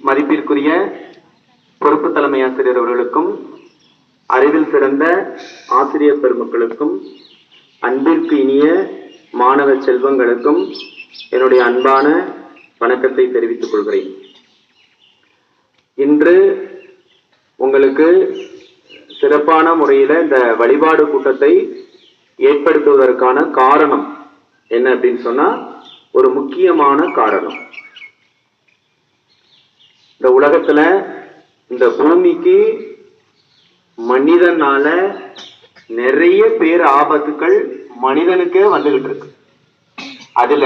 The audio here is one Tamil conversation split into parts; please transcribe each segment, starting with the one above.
மதிப்பிற்குரிய பொறுப்பு தலைமை ஆசிரியர் அவர்களுக்கும், அறிவில் சிறந்த ஆசிரியர் பெருமக்களுக்கும், அன்பிற்கு இனிய மாணவ செல்வங்களுக்கும் என்னுடைய அன்பான வணக்கத்தை தெரிவித்துக் கொள்கிறேன். இன்று உங்களுக்கு சிறப்பான முறையில் இந்த வழிபாடு கூட்டத்தை ஏற்படுத்துவதற்கான காரணம் என்ன அப்படின்னு சொன்னா, ஒரு முக்கியமான காரணம், இந்த உலகத்துல இந்த பூமிக்கு மனிதனால நிறைய பேர் ஆபத்துக்கள் மனிதனுக்கே வந்துகிட்டு இருக்கு. அதுல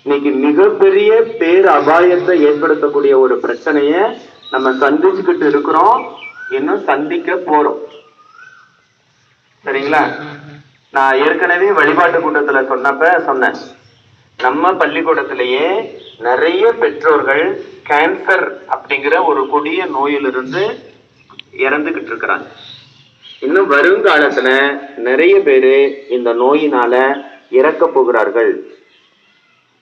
இன்னைக்கு மிகப்பெரிய பேர் அபாயத்தை ஏற்படுத்தக்கூடிய ஒரு பிரச்சனைய நம்ம சந்திச்சுக்கிட்டு இருக்கிறோம், இன்னும் சந்திக்க போறோம். சரிங்களா? நான் ஏற்கனவே வழிபாட்டு கூட்டத்துல சொன்னேன், நம்ம பள்ளிக்கூடத்திலேயே நிறைய பெற்றோர்கள் கேன்சர் அப்படிங்கிற ஒரு கொடிய நோயிலிருந்து இறந்துகிட்டு இருக்கிறாங்க. இன்னும் வருங்காலத்துல நிறைய பேரு இந்த நோயினால இறக்க போகிறார்கள்.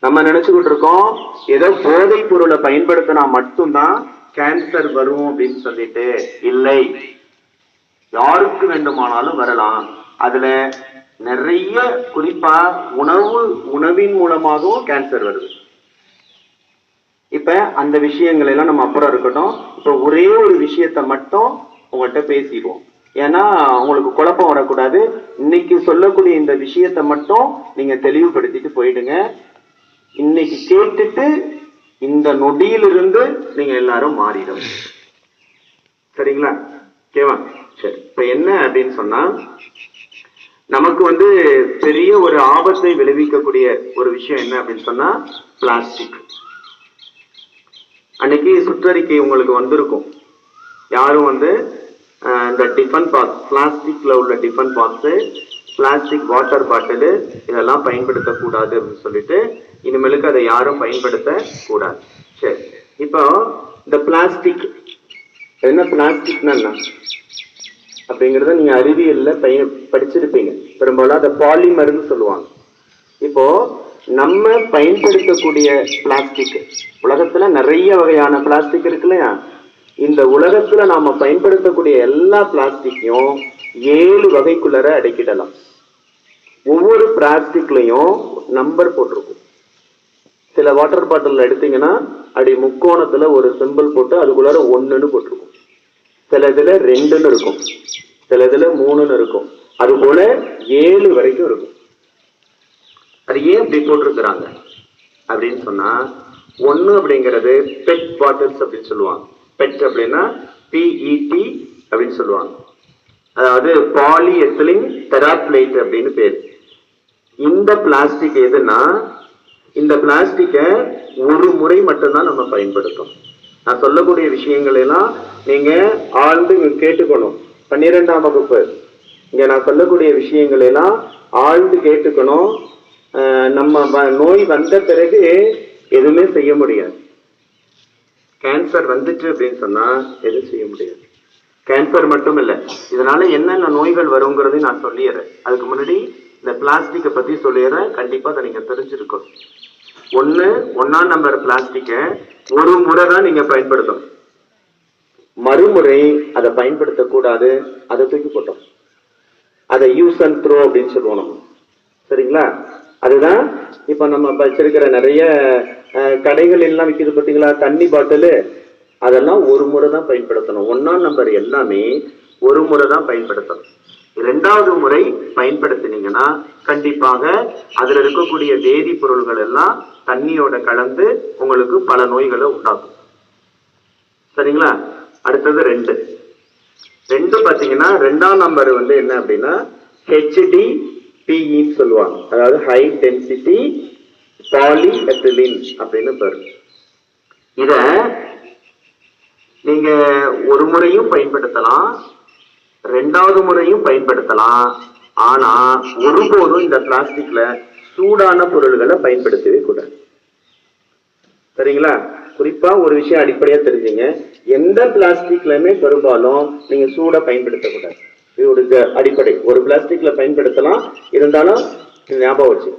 நம்ம நினைச்சுக்கிட்டு இருக்கோம் ஏதோ போதை பொருளை பயன்படுத்தினா மட்டும்தான் கேன்சர் வரும் அப்படின்னு சொல்லிட்டு. இல்லை, யாருக்கு வேண்டுமானாலும் வரலாம். அதுல நிறைய குறிப்பா உணவின் மூலமாகவும் கேன்சர் வருது. இப்ப அந்த விஷயங்கள் எல்லாம் நம்ம அப்புறம் இருக்கட்டும். இப்ப ஒரே ஒரு விஷயத்த மட்டும் உங்கள்கிட்ட பேசிடுவோம், ஏன்னா உங்களுக்கு குழப்பம் வரக்கூடாது. இன்னைக்கு சொல்லக்கூடிய இந்த விஷயத்த மட்டும் நீங்க தெளிவுபடுத்திட்டு போயிடுங்க. இன்னைக்கு கேட்டுட்டு இந்த நொடியிலிருந்து நீங்க எல்லாரும் மாறிடும். சரிங்களா? ஓகேவா? சரி, இப்ப என்ன அப்படின்னு சொன்னா, நமக்கு பெரிய ஒரு ஆபத்தை விளைவிக்கக்கூடிய ஒரு விஷயம் என்ன அப்படின்னு சொன்னா பிளாஸ்டிக். அன்னைக்கு சுற்றறிக்கை உங்களுக்கு வந்திருக்கும். யாரும் இந்த டிஃபன் பாக்ஸ், பிளாஸ்டிக்ல உள்ள tiffin box, plastic water bottle இதெல்லாம் பயன்படுத்தக்கூடாது அப்படின்னு சொல்லிட்டு இனிமேலுக்கு அதை யாரும் பயன்படுத்த கூடாது. சரி, இப்போ இந்த பிளாஸ்டிக் என்ன, பிளாஸ்டிக்னா என்ன அப்படிங்கிறத நீங்க அறிவியல்ல படிச்சிருப்பீங்க. பெரும்பாலும் அதை பாலிமர்னு சொல்லுவாங்க. இப்போ நம்ம பயன்படுத்தக்கூடிய பிளாஸ்டிக், உலகத்துல நிறைய வகையான பிளாஸ்டிக் இருக்கு இல்லையா? இந்த உலகத்துல நாம பயன்படுத்தக்கூடிய எல்லா பிளாஸ்டிக்கையும் 7 வகைக்குள்ளர அடக்கிடலாம். ஒவ்வொரு பிளாஸ்டிக்லயும் நம்பர் போட்டிருக்கும். சில வாட்டர் பாட்டில் எடுத்தீங்கன்னா அப்படி முக்கோணத்துல ஒரு சிம்பிள் போட்டு அதுக்குள்ளார 1ன்னு போட்டிருக்கும். சில இதுல 2ன்னு இருக்கும், சில இதுல 3ன்னு இருக்கும். அது போல 7 வரைக்கும் இருக்கும். அது ஏன் இப்படி போட்டிருக்கிறாங்க அப்படின்னு சொன்னா, 1 அப்படிங்கிறது பெட் பாட்டில்ஸ் அப்படின்னு சொல்லுவாங்க. பெட் அப்படின்னா PET அப்படின்னு சொல்லுவாங்க. அதாவது பாலிஎத்திலீன் தெராப்ளேட் அப்படின்னு பேர். இந்த பிளாஸ்டிக் எதுன்னா, இந்த பிளாஸ்டிக்கை ஒரு முறை மட்டும்தான் நம்ம பயன்படுத்தணும். நான் சொல்லக்கூடிய விஷயங்கள் எல்லாம் நீங்க ஆழ்ந்து கேட்டுக்கணும். 12ஆம் வகுப்பு இங்க நான் சொல்லக்கூடிய விஷயங்கள் எல்லாம் ஆழ்ந்து கேட்டுக்கணும். நம்ம நோய் வந்த பிறகு எதுவுமே செய்ய முடியாது. கேன்சர் வந்துட்டு அப்படின்னு சொன்னா எதுவும் செய்ய முடியாது. கேன்சர் மட்டும் இல்ல, இதனால என்னென்ன நோய்கள் வருங்கிறதையும் நான் சொல்லிடுறேன். அதுக்கு முன்னாடி இந்த பிளாஸ்டிக்கை பத்தி சொல்லிடுறேன். கண்டிப்பா அதை நீங்க தெரிஞ்சிருக்கணும். 1ஆம் நம்பர் பிளாஸ்டிக்கை ஒரு முறை தான் நீங்க பயன்படுத்தணும். மறுமுறை அதை பயன்படுத்தக்கூடாது. அதை தூக்கி போட்டோம். அதை யூஸ் அண்ட் த்ரோ அப்படின்னு சொல்லுவோம் நம்ம. சரிங்களா? அதுதான் இப்ப நம்ம வச்சிருக்கிற நிறைய கடைகள் எல்லாம் விற்கிது பார்த்தீங்களா, தண்ணி பாட்டில், அதெல்லாம் ஒரு முறை தான் பயன்படுத்தணும். 1ஆம் நம்பர் எல்லாமே ஒரு முறை தான் பயன்படுத்தணும். 2வது முறை பயன்படுத்தினீங்கன்னா கண்டிப்பாக அதுல இருக்கக்கூடிய வேதிப்பொருள்கள் எல்லாம் தண்ணியோட கலந்து உங்களுக்கு பல நோய்களை உண்டாக்கும். சரிங்களா? அடுத்தது 2 பாத்தீங்கன்னா 2ஆம் நம்பர் என்ன அப்படின்னா HDPE சொல்லுவாங்க. அதாவது ஹை டென்சிட்டி பாலிஎத்திலீன் அப்படின்னு பேரு. இத நீங்க ஒரு முறையும் பயன்படுத்தலாம், 2வது முறையும் பயன்படுத்தலாம். ஆனா ஒருபோதும் இந்த பிளாஸ்டிக்ல சூடான பொருள்களை பயன்படுத்தவே கூடாது. சரிங்களா? குறிப்பா ஒரு விஷயம் அடிப்படையா தெரிஞ்சுங்க, எந்த பிளாஸ்டிக்லயுமே பெரும்பாலும் நீங்க சூட பயன்படுத்தக்கூடாது. இது ஒரு அடிப்படை. ஒரு பிளாஸ்டிக்ல பயன்படுத்தலாம், இருந்தாலும் ஞாபகம் வச்சு.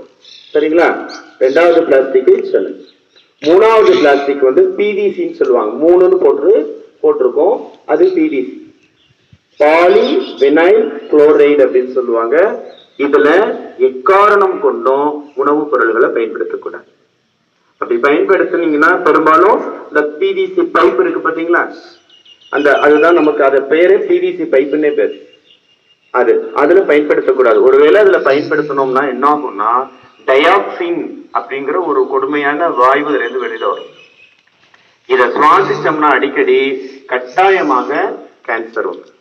சரிங்களா? 2வது பிளாஸ்டிக் சொல்லுங்க. மூணாவது பிளாஸ்டிக் வந்து பிவிசின்னு சொல்லுவாங்க. 3ன்னு போட்டிருக்கோம். அது பிவிசி, பாலி வினைல் குளோரைடு அப்படின்னு சொல்லுவாங்க. இதுல எக்காரணம் கொண்டும் உணவுப் பொருள்களை பயன்படுத்தக்கூடாது. அப்படி பயன்படுத்தினீங்கன்னா பெரும்பாலும் இந்த பிவிசி பைப் இருக்கு பாத்தீங்களா, அதுதான் நமக்கு அது பேரு பிவிசி பைப்புன்னே பேரு. அதுல பயன்படுத்தக்கூடாது. ஒருவேளை அதுல பயன்படுத்தணும்னா என்ன ஆகும்னா டயாக்சின் அப்படிங்கிற ஒரு கொடுமையான வாயு இருந்து வெளியில வரும். இத சுவாசிச்சோம்னா அடிக்கடி கட்டாயமாக கேன்சர் வரும்.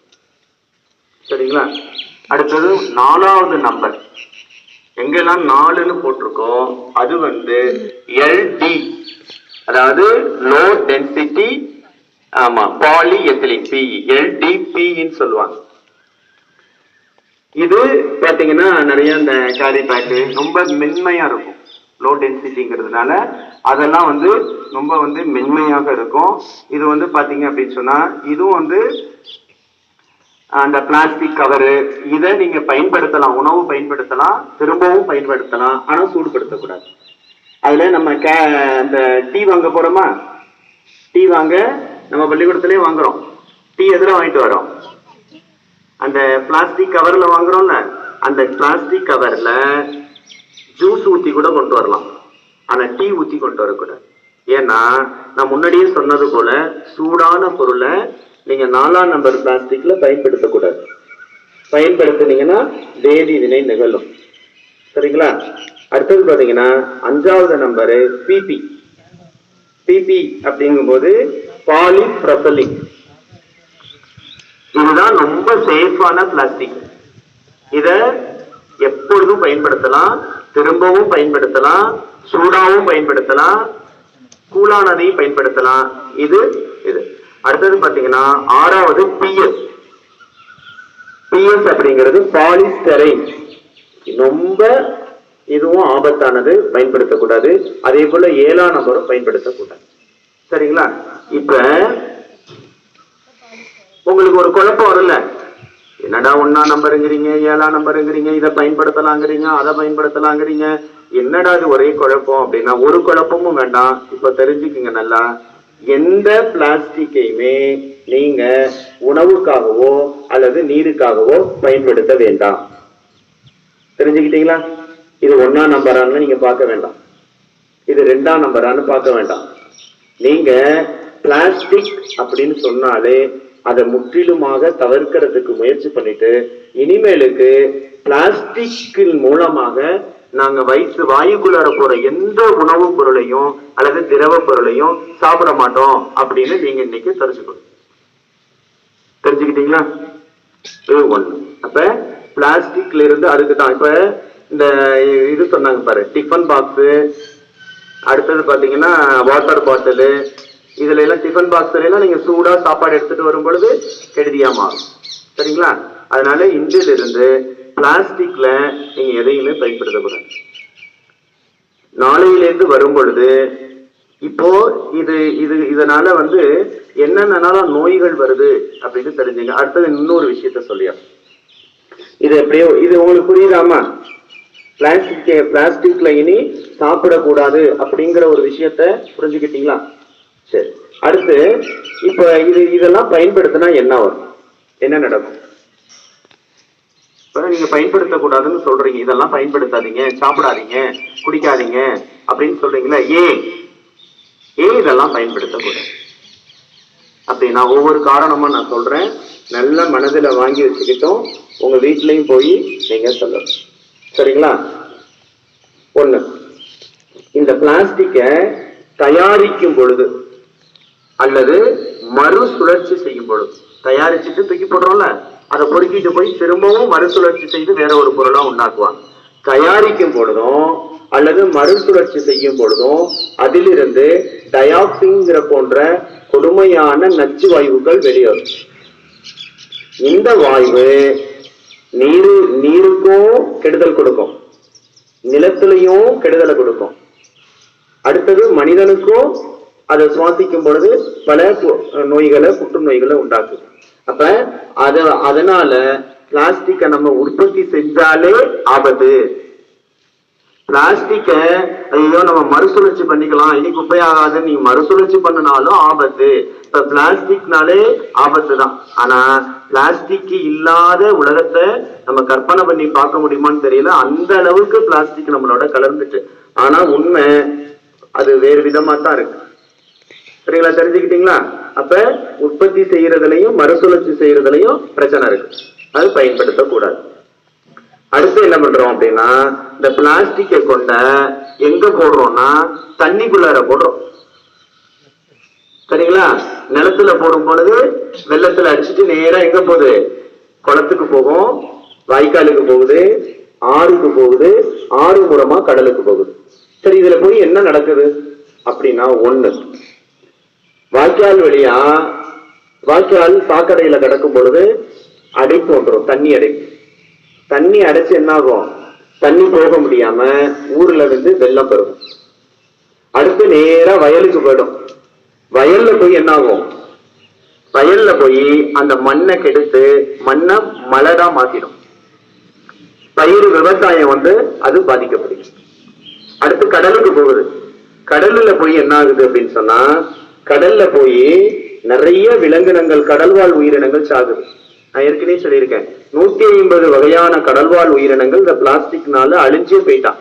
சரிங்களா? அடுத்தது 4வது நம்பர், எங்கெல்லாம் 4ன்னு போட்டிருக்கோம் அது வந்து எல்டி, அதாவது low density polyethylene P, எல்டிபின்னு சொல்லுவாங்க. இது பாத்தீங்கன்னா நிறைய இந்த கேரி பேக் ரொம்ப மென்மையா இருக்கும். லோ டென்சிட்டிங்கிறதுனால அதெல்லாம் வந்து ரொம்ப வந்து மென்மையாக இருக்கும். இது வந்து பாத்தீங்க அப்படின்னு சொன்னா இதுவும் வந்து அந்த பிளாஸ்டிக் கவரு, இதை நீங்க பயன்படுத்தலாம், உணவு பயன்படுத்தலாம், திரும்பவும் பயன்படுத்தலாம், ஆனா சூடுபடுத்தக்கூடாது. அதுல நம்ம அந்த டீ வாங்க போறோமா, டீ வாங்க நம்ம பள்ளிக்கூடத்திலே வாங்குறோம். டீ எதுல வாங்கிட்டு வரோம், அந்த பிளாஸ்டிக் கவர்ல வாங்குறோம்ல, அந்த பிளாஸ்டிக் கவர்ல ஜூஸ் ஊத்தி கூட கொண்டு வரலாம், ஆனா டீ ஊத்தி கொண்டு வரக்கூடாது. ஏன்னா நான் முன்னாடியே சொன்னது போல சூடான பொருளை நீங்க 4ஆம் நம்பர் பிளாஸ்டிக்ல பயன்படுத்தக்கூடாது. பயன்படுத்தினீங்கன்னா வேதி வினை நிகழும். சரிங்களா? அடுத்தது பாத்தீங்கன்னா 5வது நம்பரு பிபி. பிபி அப்படிங்கும் போது பாலிப்ரொபலின். இதுதான் ரொம்ப சேஃபான பிளாஸ்டிக். இத எப்பொழுதும் பயன்படுத்தலாம், திரும்பவும் பயன்படுத்தலாம், சூடாவும் பயன்படுத்தலாம், கூலானதையும் பயன்படுத்தலாம். இது அடுத்தது பாத்தீங்கன்னா 6வது பிஎஸ். பிஎஸ் அப்படிங்கிறது பாலிஸ்டரைன். ரொம்ப இதுவும் ஆபத்தானது, பயன்படுத்தக்கூடாது. அதே போல 7ஆம் நம்பரும் பயன்படுத்தக்கூடாது. சரிங்களா? இப்ப உங்களுக்கு ஒரு குழப்பம் வரல, என்னடா 1ஆம் நம்பருங்கிறீங்க, 7ஆம் நம்பருங்கிறீங்க, இதை பயன்படுத்தலாங்கிறீங்க, அதை பயன்படுத்தலாங்கிறீங்க, என்னடா இது ஒரே குழப்பம் அப்படின்னா, ஒரு குழப்பமும் வேண்டாம். இப்ப தெரிஞ்சுக்குங்க நல்லா, எந்த பிளாஸ்டிக்கையுமே நீங்க உணவுக்காகவோ அல்லது நீருக்காகவோ பயன்படுத்த வேண்டாம். தெரிஞ்சுக்கிட்டீங்களா? இது 1ஆம் நம்பரான்னு நீங்க பார்க்க வேண்டாம், இது 2ஆம் நம்பரான்னு பார்க்க வேண்டாம். நீங்க பிளாஸ்டிக் அப்படின்னு சொன்னாலே அதை முற்றிலுமாக தவிர்க்கிறதுக்கு முயற்சி பண்ணிட்டு, இனிமேலுக்கு பிளாஸ்டிக்கின் மூலமாக நாங்க வயிற்று வாயுக்குள்ளார போற எந்த உணவுப் பொருளையும் அல்லது திரவ பொருளையும் சாப்பிட மாட்டோம் அப்படின்னு நீங்க இன்னைக்கு தெரிஞ்சுக்கிட்டீங்களா? இது ஒண்ணு. அப்ப பிளாஸ்டிக்ல இருந்து அதுக்குதான் இப்ப இந்த இது சொன்னாங்க பாரு, டிஃபன் பாக்ஸ், அடுத்தது பாத்தீங்கன்னா வாட்டர் பாட்டிலு, இதுல எல்லாம் டிஃபன் பாக்ஸ்ல எல்லாம் நீங்க சூடா சாப்பாடு எடுத்துட்டு வரும் பொழுது கெடுதியா மாறும். சரிங்களா? அதனால இன்றில் இருந்து பிளாஸ்டிக்ல நீங்க எதையுமே பயன்படுத்தக்கூடாது. நாளையிலிருந்து வரும் பொழுது இப்போ இதனால வந்து என்னென்ன நோய்கள் வருது அப்படின்னு தெரிஞ்சுங்க. அடுத்தது இன்னொரு விஷயத்த சொல்லியா, இது எப்படியோ இது உங்களுக்கு புரியுதாமா? பிளாஸ்டிக்ல இனி சாப்பிடக்கூடாது அப்படிங்கிற ஒரு விஷயத்த புரிஞ்சுக்கிட்டீங்களா? சரி, அடுத்து இப்ப இதெல்லாம் பயன்படுத்தினா என்ன வரும், என்ன நடக்கும்? நீங்க பயன்படுத்தக்கூடாதுன்னு சொல்றீங்க, இதெல்லாம் பயன்படுத்தாதீங்க, சாப்பிடாதீங்க, குடிக்காதீங்க அப்படின்னு சொல்றீங்களா? ஏன் இதெல்லாம் பயன்படுத்தக்கூடாது அப்படின்னா ஒவ்வொரு காரணமா நான் சொல்றேன், நல்ல மனதில வாங்கி வச்சுக்கிட்டோம், உங்க வீட்லயும் போய் நீங்க சொல்லணும். சரிங்களா? ஒண்ணு, இந்த பிளாஸ்டிக்க தயாரிக்கும் பொழுது அல்லது மறுசுழற்சி செய்யும் பொழுது, தயாரிச்சுட்டு தூக்கி போடுறோம்ல, அதை பொறுக்கிட்டு போய் திரும்பவும் மறுசுழற்சி செய்து வேற ஒரு பொருளா உண்டாக்குவாங்க. தயாரிக்கும் பொழுதும் அல்லது மறுசுழற்சி செய்யும் பொழுதும் அதிலிருந்து டயாக்சின்ங்கிற போன்ற கொடுமையான நச்சு வாயுக்கள் வெளியேறும். இந்த வாயு நீருக்கும் கெடுதல் கொடுக்கும், நிலத்திலையும் கெடுதலை கொடுக்கும், அடுத்தது மனிதனுக்கும் அதை சுவாசிக்கும் பொழுது பல நோய்களை, புற்றுநோய்களை உண்டாக்குது. அப்ப அதனால பிளாஸ்டிக்கை நம்ம உற்பத்தி செஞ்சாலே ஆபத்து. பிளாஸ்டிக்க ஐயோ நம்ம மறுசுழற்சி பண்ணிக்கலாம், இனி குப்பையாகாது, நீ மறுசுழற்சி பண்ணினாலும் ஆபத்து. இப்ப பிளாஸ்டிக்னாலே ஆபத்து தான். ஆனா பிளாஸ்டிக் இல்லாத உலகத்தை நம்ம கற்பனை பண்ணி பார்க்க முடியுமான்னு தெரியல. அந்த அளவுக்கு பிளாஸ்டிக் நம்மளோட கலந்துட்டு. ஆனா உண்மை அது வேறு விதமா தான் இருக்கு. சரிங்களா? தெரிஞ்சுக்கிட்டீங்களா? அப்ப உற்பத்தி செய்யறதுலயும் மறுசுழற்சி செய்யறதுலயும் பிரச்சனை இருக்கு. அது பயன்படுத்தக்கூடாது. அடுத்து என்ன பண்றோம் அப்படின்னா, இந்த பிளாஸ்டிக்கை கொண்ட எங்க போடுறோம்னா தண்ணிக்குள்ளார போடுறோம். சரிங்களா? நிலத்துல போடும் பொழுது வெள்ளத்துல அடிச்சுட்டு நேரா எங்க போகுது? குளத்துக்கு போகும், வாய்க்காலுக்கு போகுது, ஆறுக்கு போகுது, ஆறு மூலமா கடலுக்கு போகுது. சரி, இதுல போய் என்ன நடக்குது அப்படின்னா, ஒண்ணு, வாய்க்கால் வழியா வாய்க்கால் சாக்கடையில கிடக்கும் பொழுது அடைப்பு வந்துடும், தண்ணி அடைப்பு. தண்ணி அடைச்சு என்ன ஆகும்? தண்ணி போக முடியாம ஊர்ல இருந்து வெள்ளம் பெறும். அடுத்து நேரா வயலுக்கு போயிடும். வயல்ல போய் என்ன ஆகும்? வயல்ல போய் அந்த மண்ணை கெடுத்து மண்ணை மலரா மாத்திடும். பயிர் விவசாயம் அது பாதிக்கப்படுது. அடுத்து கடலுக்கு போகுது. கடல்ல போய் என்ன ஆகுது அப்படின்னு சொன்னா, கடல்ல போய் நிறைய விலங்கினங்கள், கடல்வாழ் உயிரினங்கள் சாகுது. நான் ஏற்கனவே சொல்லியிருக்கேன், 150 வகையான கடல்வாழ் உயிரினங்கள் இந்த பிளாஸ்டிக்னால அழிஞ்சே போயிட்டான்.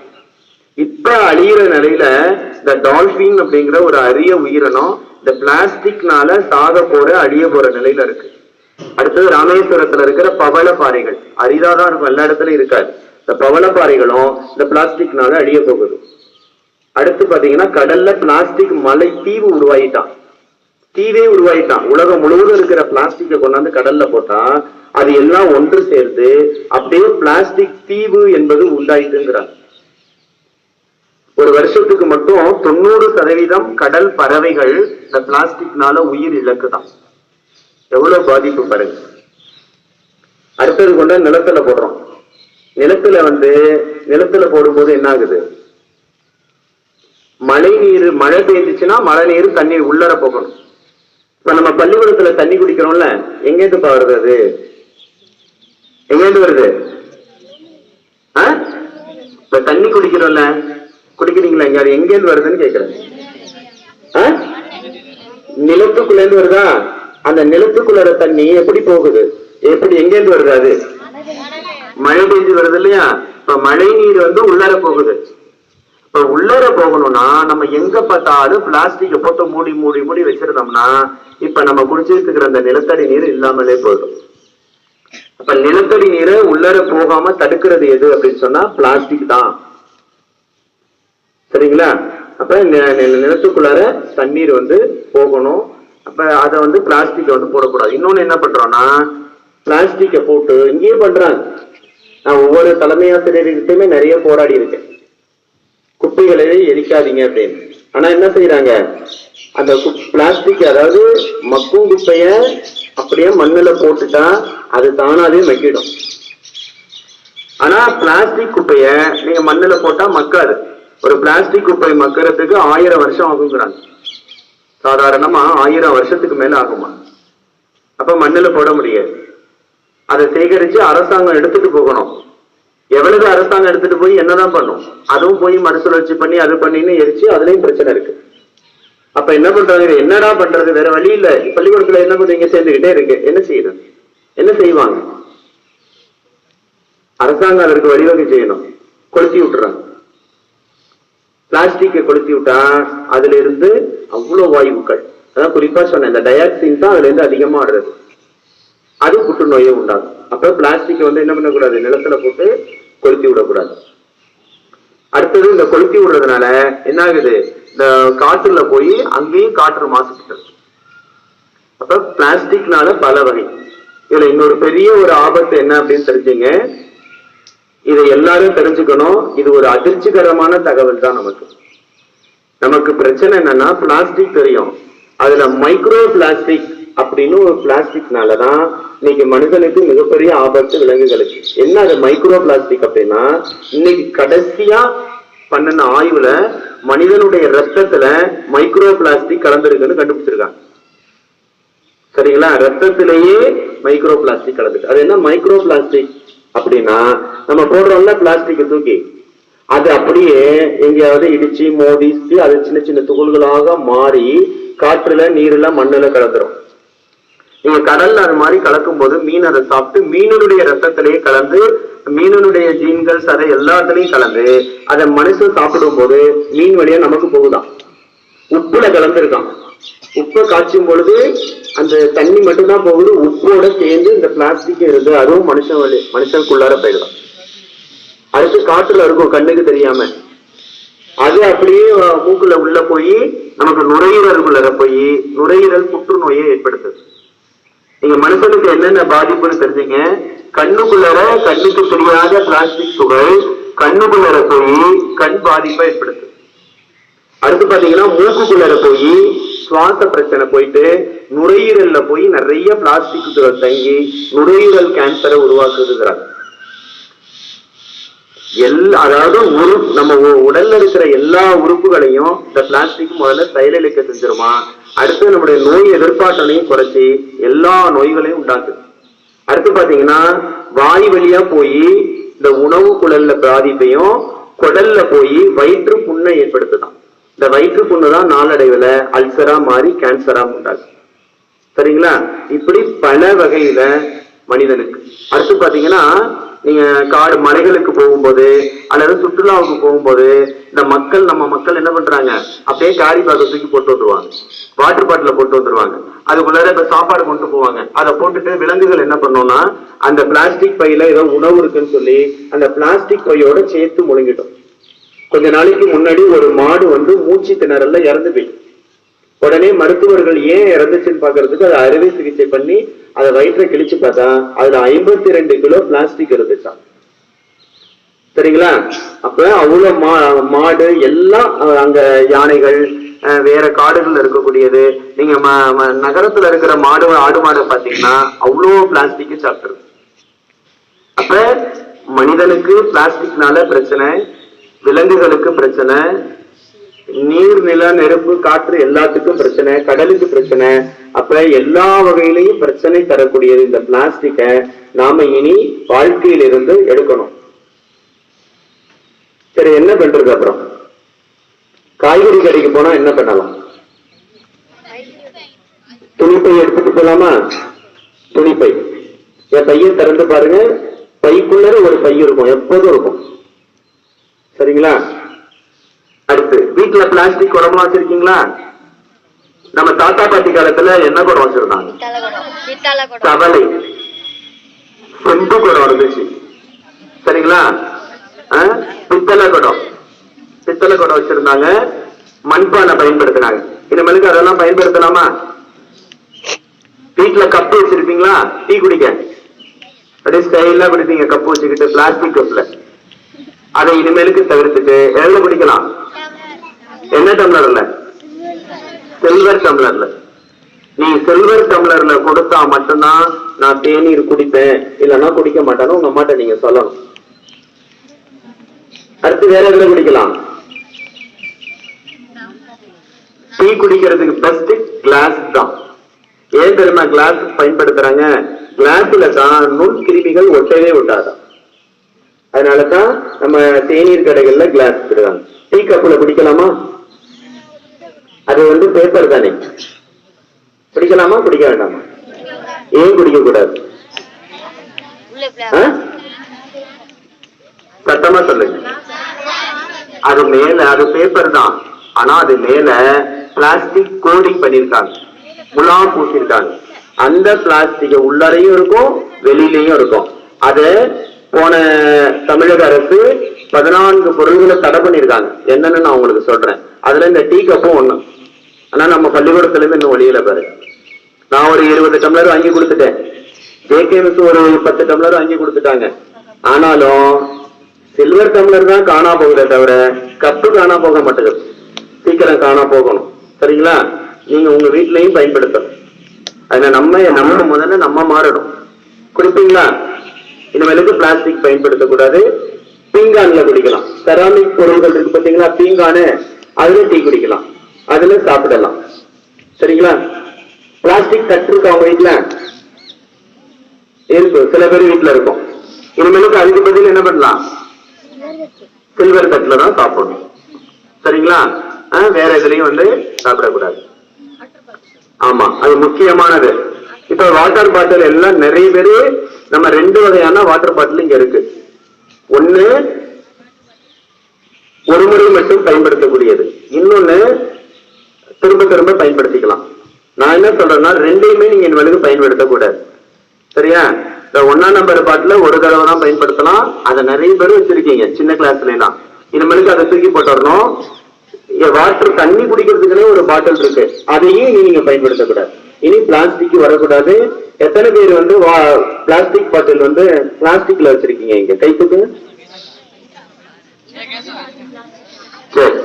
இப்ப அழியிற நிலையில இந்த டால்பின் அப்படிங்கிற ஒரு அரிய உயிரினம் இந்த பிளாஸ்டிக்னால சாக போற அழிய போற நிலையில இருக்கு. அடுத்தது ராமேஸ்வரத்துல இருக்கிற பவளப்பாறைகள், அரிதாதான் இருக்கும், எல்லா இடத்துலயும் இருக்காது. இந்த பவளப்பாறைகளும் இந்த பிளாஸ்டிக்னால அழிய போகுது. அடுத்து பாத்தீங்கன்னா கடல்ல பிளாஸ்டிக் மலை தீவு உருவாயிட்டான், தீவே உருவாயிட்டான். உலகம் முழுவதும் இருக்கிற பிளாஸ்டிக்கை கொண்டாந்து கடல்ல போட்டா அது எல்லாம் ஒன்று சேர்ந்து அப்படியே பிளாஸ்டிக் தீவு என்பது உண்டாயிட்டுங்கிறார். ஒரு வருஷத்துக்கு மட்டும் 90% கடல் பறவைகள் இந்த பிளாஸ்டிக்னால உயிர் இழக்குதான். எவ்வளவு பாதிப்பு பாருங்க. அடுத்தது கொண்ட நிலத்துல போடுறோம். நிலத்துல போடும்போது என்ன ஆகுது? மழை நீர், மழை பெய்ஞ்சிச்சுன்னா மழை நீர் தண்ணீர் உள்ளர போகணும். இப்ப நம்ம பள்ளிக்கூடத்துல தண்ணி குடிக்கிறோம்ல, எங்கேருந்து வருது? அது எங்கேருந்து வருது? இப்ப தண்ணி குடிக்கிறோம்ல, குடிக்கிறீங்களா? எங்க எங்கேருந்து வருதுன்னு கேக்குறேன். நிலத்துக்குள்ள இருந்து வருதா? அந்த நிலத்துக்குள்ள தண்ணி எப்படி போகுது? எப்படி எங்கேருந்து வருது? அது மழை பெஞ்சு வருது இல்லையா? இப்ப மழை நீர் உள்ளார போகுது. இப்ப உள்ளார போகணும்னா நம்ம எங்க பார்த்தாலும் பிளாஸ்டிக் போட்டு மூடி மூடி மூடி வச்சிருந்தோம்னா இப்ப நம்ம குடிச்சிட்டு இருக்கிற அந்த நிலத்தடி நீர் இல்லாமலே போயிடும். அப்ப நிலத்தடி நீரை உள்ளார போகாம தடுக்கிறது எது அப்படின்னு சொன்னா பிளாஸ்டிக் தான். சரிங்களா? அப்ப நிலத்துக்குள்ளார தண்ணீர் போகணும். அப்ப அதை பிளாஸ்டிக் போடக்கூடாது. இன்னொன்னு என்ன பண்றோம்னா, பிளாஸ்டிக்கை போட்டு இங்கேயே பண்றாங்க. நான் ஒவ்வொரு தலைமை ஆசிரியர்கிட்டயுமே நிறைய போராடி இருக்கேன், குப்பைகளை எரிக்காதீங்க அப்படின்னு. ஆனா என்ன செய்யறாங்க, அந்த பிளாஸ்டிக், அதாவது மக்கும் குப்பைய அப்படியே மண்ணுல போட்டுட்டா அது தானாவே மக்கிடும். ஆனா பிளாஸ்டிக் குப்பைய நீங்க மண்ணுல போட்டா மக்காது. ஒரு பிளாஸ்டிக் குப்பை மக்கறதுக்கு 1000 வருஷம் ஆகுங்கிறாங்க. சாதாரணமா 1000 வருஷத்துக்கு மேல ஆகுமா? அப்ப மண்ணுல போட முடியாது. அதை சேகரிச்சு அரசாங்கம் எடுத்துட்டு போகணும். எவ்வளவு அரசாங்கம் எடுத்துட்டு போய் என்னதான் பண்ணும்? அதுவும் போய் மறுசுழற்சி பண்ணி அது பண்ணின்னு எரிச்சு அதுலயும் பிரச்சனை இருக்கு. அப்ப என்ன பண்றாங்க? என்னடா பண்றது? வேற வழி இல்ல. பள்ளிக்கூடத்துல என்ன பண்ணுவீங்க? சேர்ந்துகிட்டே இருக்கு. என்ன செய்யுது? என்ன செய்வாங்க? அரசாங்கம் அதற்கு வழிவகை செய்யணும். கொளுத்தி விட்டுறாங்க. பிளாஸ்டிக்கை கொளுத்தி விட்டா அதுல இருந்து அவ்வளவு வாயுக்கள், அதான் குறிப்பா சொன்ன இந்த டயாக்சின் தான் அதுல இருந்து அதிகமா ஆடுறது. அது புற்றுநோயை உண்டாகும். அப்ப பிளாஸ்டிக் என்ன பண்ணக்கூடாது? நிலத்துல போட்டு கொளுத்தி விடக்கூடாது. அடுத்தது இந்த கொளுத்தி விடுறதுனால என்ன ஆகுது? இந்த காற்றுல போய் அங்கேயும் காற்று மாசுபட்டு. அப்ப பிளாஸ்டிக்னால பல வகை. இதுல இன்னொரு பெரிய ஒரு ஆபத்து என்ன அப்படின்னு தெரிஞ்சுங்க. இதை எல்லாரும் தெரிஞ்சுக்கணும். இது ஒரு அதிர்ச்சிகரமான தகவல் தான். நமக்கு பிரச்சனை என்னன்னா, பிளாஸ்டிக் தெரியும், அதுல மைக்ரோ பிளாஸ்டிக் அப்படின்னு ஒரு பிளாஸ்டிக்னாலதான் இன்னைக்கு மனிதனுக்கு மிகப்பெரிய ஆபத்து விலங்குகளுக்கு. என்ன அது மைக்ரோ பிளாஸ்டிக் அப்படின்னா, இன்னைக்கு கடைசியா பண்ணின ஆய்வுல மனிதனுடைய ரத்தத்துல மைக்ரோ பிளாஸ்டிக் கலந்துருக்குன்னு கண்டுபிடிச்சிருக்காங்க. சரிங்களா? ரத்தத்திலேயே மைக்ரோ பிளாஸ்டிக் கலந்துருக்கு. அது என்ன மைக்ரோ பிளாஸ்டிக் அப்படின்னா, நம்ம போடுறோம்ல பிளாஸ்டிக் தூக்கி, அது அப்படியே எங்கேயாவது இடிச்சு மோதிச்சு அது சின்ன சின்ன துகள்களாக மாறி காற்றுல நீர்ல மண்ணுல கலந்துரும். நீங்க கடல்ல அது மாதிரி கலக்கும் போது மீன் அதை சாப்பிட்டு மீனுடைய ரத்தத்திலேயே கலந்து மீனுடைய ஜீன்கள் சதை எல்லாத்துலயும் கலந்து அதை மனுஷன் சாப்பிடும் போது மீன் வழியா நமக்கு போகுதான். உப்புல கலந்துருக்கான். உப்பை காய்ச்சும் பொழுது அந்த தண்ணி மட்டும்தான் போகுது. உப்போட சேர்ந்து இந்த பிளாஸ்டிக் இருந்து அதுவும் மனுஷனுக்குள்ளார போயிடலாம். அடுத்து காற்றுல இருக்கும் கண்ணுக்கு தெரியாம. அது அப்படியே மூக்குல உள்ள போய் நமக்கு நுரையீரலுக்குள்ள போய் நுரையீரல் புற்றுநோயை ஏற்படுத்துது. நீங்க மனுஷனுக்கு என்னென்ன பாதிப்புன்னு தெரிஞ்சுங்க. கண்ணுக்கு தெரியாத பிளாஸ்டிக் துகள் கண்ணுக்குள்ளர போய் கண் பாதிப்பை ஏற்படுத்துது. அடுத்து பாத்தீங்கன்னா மூக்குக்குள்ளர போய் சுவாச பிரச்சனை போயிட்டு நுரையீரல்ல போய் நிறைய பிளாஸ்டிக் துகள் தங்கி நுரையீரல் கேன்சரை உருவாக்குதுங்கிறாங்க. அதாவது நம்ம உடல்ல இருக்கிற எல்லா உறுப்புகளையும் இந்த பிளாஸ்டிக் முதல்ல செயலிழக்க செஞ்சிருமா. அடுத்து நம்முடைய நோய் எதிர்ப்பாற்றலையும் குறைச்சி எல்லா நோய்களையும் உண்டாக்குது. அடுத்து பாத்தீங்கன்னா வாய் வழியா போய் இந்த உணவு குழல்ல பாதிப்பையும் குடல்ல போய் வயிற்று புண்ணை ஏற்படுத்துதான். இந்த வயிற்று புண்ணு தான் நாளடைவுல அல்சரா மாறி கேன்சரா உண்டாகும். சரிங்களா? இப்படி பல வகையில மனிதனுக்கு. அடுத்து பாத்தீங்கன்னா நீங்க காடு மலைகளுக்கு போகும்போது அல்லது சுற்றுலாவுக்கு போகும்போது இந்த நம்ம மக்கள் என்ன பண்றாங்க, அப்படியே கேரி பேக்கை தூக்கி போட்டு வந்துருவாங்க, வாட்டர் பாட்டில போட்டு வந்துருவாங்க. அதுக்குள்ளார இப்ப சாப்பாடு கொண்டு போவாங்க. அதை போட்டுட்டு விலங்குகள் என்ன பண்ணோம்னா அந்த பிளாஸ்டிக் பையில ஏதோ உணவு இருக்குன்னு சொல்லி அந்த பிளாஸ்டிக் பையோட சேர்த்து முழுங்கிட்டோம். கொஞ்ச நாளைக்கு முன்னாடி ஒரு மாடு மூச்சு திணறல்ல இறந்து போயிடுச்சு. உடனே மருத்துவர்கள் ஏன் இறந்துச்சுன்னு பாக்குறதுக்கு அதை அறுவை சிகிச்சை பண்ணி அதை வயிற்றை கிழிச்சு பார்த்தா அதுல 52 கிலோ பிளாஸ்டிக் இருந்துச்சா. சரிங்களா? அப்ப அவ்வளவு மாடு எல்லாம் அங்க யானைகள் வேற காடுகள்ல இருக்கக்கூடியது. நீங்க நகரத்துல இருக்கிற ஆடு மாடு பாத்தீங்கன்னா அவ்வளோ பிளாஸ்டிக் சாப்பிட்டுருக்கு. அப்ப மனிதனுக்கு பிளாஸ்டிக்னால பிரச்சனை, விலங்குகளுக்கு பிரச்சனை, நீர் நில நெருப்பு காற்று எல்லாத்துக்கும் பிரச்சனை, கடலுக்கு பிரச்சனை. அப்ப எல்லா வகையிலையும் பிரச்சனை தரக்கூடியது இந்த பிளாஸ்டிக்க நாம இனி வாழ்க்கையிலிருந்து எடுக்கணும். சரி, என்ன பண்றது? அப்புறம் காய்கறி கடைக்கு போனா என்ன பண்ணலாம்? துணிப்பை எடுத்துட்டு போலாமா? துணிப்பை என் பையை திறந்து பாருங்க. பைக்குள்ள ஒரு பை இருக்கும், எப்போதும் இருக்கும். சரிங்களா? அடுத்து வீட்டுல பிளாஸ்டிக் குடம்லாம் வச்சிருக்கீங்களா? நம்ம தாத்தா பாட்டி காலத்துல என்ன குடம் வச்சிருந்தாங்க? தவளை, செம்பு குடம் இருந்துச்சு. சரிங்களா? பித்தளை குடம் வச்சிருந்தாங்க. மண்பானை பயன்படுத்தினாங்க. இனிமேலுக்கு அதெல்லாம் பயன்படுத்தலாமா? வீட்டுல கப்பு வச்சிருப்பீங்களா? டீ குடிக்க அப்படியே ஸ்டைலா குடிப்பீங்க கப்பு வச்சுக்கிட்டு, பிளாஸ்டிக் கப்ல. அதை இனிமேலுக்கு தவிர்த்துட்டு எதுல குடிக்கலாம்? என்ன டம்ளர்ல? சில்வர் டம்ளர்ல. நீ சில்வர் டம்ளர்ல கொடுத்தா மட்டும்தான் நான் தேநீர் குடிப்பேன், இல்லைன்னா குடிக்க மாட்டேன்னு உங்க அம்மாட்ட நீங்க சொல்லணும். அடுத்து வேற எதுல குடிக்கலாம்? டீ குடிக்கிறதுக்கு பெஸ்ட் கிளாஸ் தான். ஏன் தெரியுமா கிளாஸ் பயன்படுத்துறாங்க? கிளாஸ்ல தான் நுண் கிருமிகள் ஒட்டவே ஒட்டாதான். அதனாலதான் நம்ம தேநீர் கடைகள்ல கிளாஸ் வச்சிருக்காங்க. டீ கப்புல குடிக்கலாமா? அது பேப்பர் தானே. குடிக்கலாமா குடிக்க வேண்டாமா? ஏன் குடிக்க கூடாது? சத்தமா சொல்லுங்க. அது மேல அது பேப்பர் தான், ஆனா அது மேல பிளாஸ்டிக் கோடிங் பண்ணிருக்காங்க, முலாம் பூசிருக்காங்க. அந்த பிளாஸ்டிக் உள்ளரையும் இருக்கும் வெளியிலையும் இருக்கும். அது போன தமிழக அரசு 14 பொருள்களை தடை பண்ணிருக்காங்க. என்னன்னு நான் உங்களுக்கு சொல்றேன். அதுல இந்த டீ கப்பும் ஒண்ணு. ஆனா நம்ம பள்ளிக்கூடத்துல இருந்து இன்னும் வெளியில பாரு. நான் ஒரு 20 டம்ளர் வாங்கி கொடுத்துட்டேன். ஜேகேஎஸ் ஒரு 10 டம்ளர் வாங்கி கொடுத்துட்டாங்க. ஆனாலும் சில்வர் டம்ளர் தான் காணா போகுதே தவிர கப்பு காணா போக மாட்டேங்குது. சீக்கிரம் காணா போகணும். சரிங்களா? நீங்க உங்க வீட்லயும் பயன்படுத்தணும். அதுல நம்ம முதல்ல நம்ம மாறணும். குடிப்பீங்களா? இனிமேலுக்கு பிளாஸ்டிக் பயன்படுத்தக்கூடாது. பீங்கான்ல குடிக்கலாம். செராமிக் பொருள்கள் இருக்கு பாத்தீங்களா, பீங்கானு, அதுல டீ குடிக்கலாம், அதுல சாப்பிடலாம். சரிங்களா? பிளாஸ்டிக் தட்டு இருக்கு அவங்க வீட்டுல இருக்கு, சில பேர் வீட்டுல இருக்கும். இனிமேலுக்கு அதுக்கு பதில் என்ன பண்ணலாம்? சில்வர் தட்டுல தான் சாப்பிடணும். சரிங்களா? வேற எதுலயும் வந்து சாப்பிடக்கூடாது. ஆமா, அது முக்கியமானது. இப்ப வாட்டர் பாட்டில் எல்லாம் நிறைய பேரு நம்ம 2 வகையான வாட்டர் பாட்டில் இங்க இருக்கு. ஒண்ணு ஒரு முறை மட்டும் பயன்படுத்தக்கூடியது, இன்னொன்னு திரும்ப திரும்ப பயன்படுத்திக்கலாம். நான் என்ன சொல்றேன்னா, ரெண்டையுமே நீங்க இனிமேலுக்கு பயன்படுத்தக்கூடாது. சரியா? இந்த 1ஆம் நம்பர் பாட்டில ஒரு தடவை தான் பயன்படுத்தலாம். அதை நிறைய பேர் வச்சிருக்கீங்க சின்ன கிளாஸ்ல எல்லாம். இனிமேலுக்கு அதை தூக்கி போட்டுறணும். வாட்டர் தண்ணி குடிக்கிறதுக்குன்னே ஒரு பாட்டில் இருக்கு, அதையும் நீங்க பயன்படுத்தக்கூடாது. இனி பிளாஸ்டிக் வரக்கூடாது. எத்தனை பேர் வந்து பிளாஸ்டிக் பாட்டில் வந்து பிளாஸ்டிக்ல வச்சிருக்கீங்க? இங்க கை தூக்குங்க. சரி,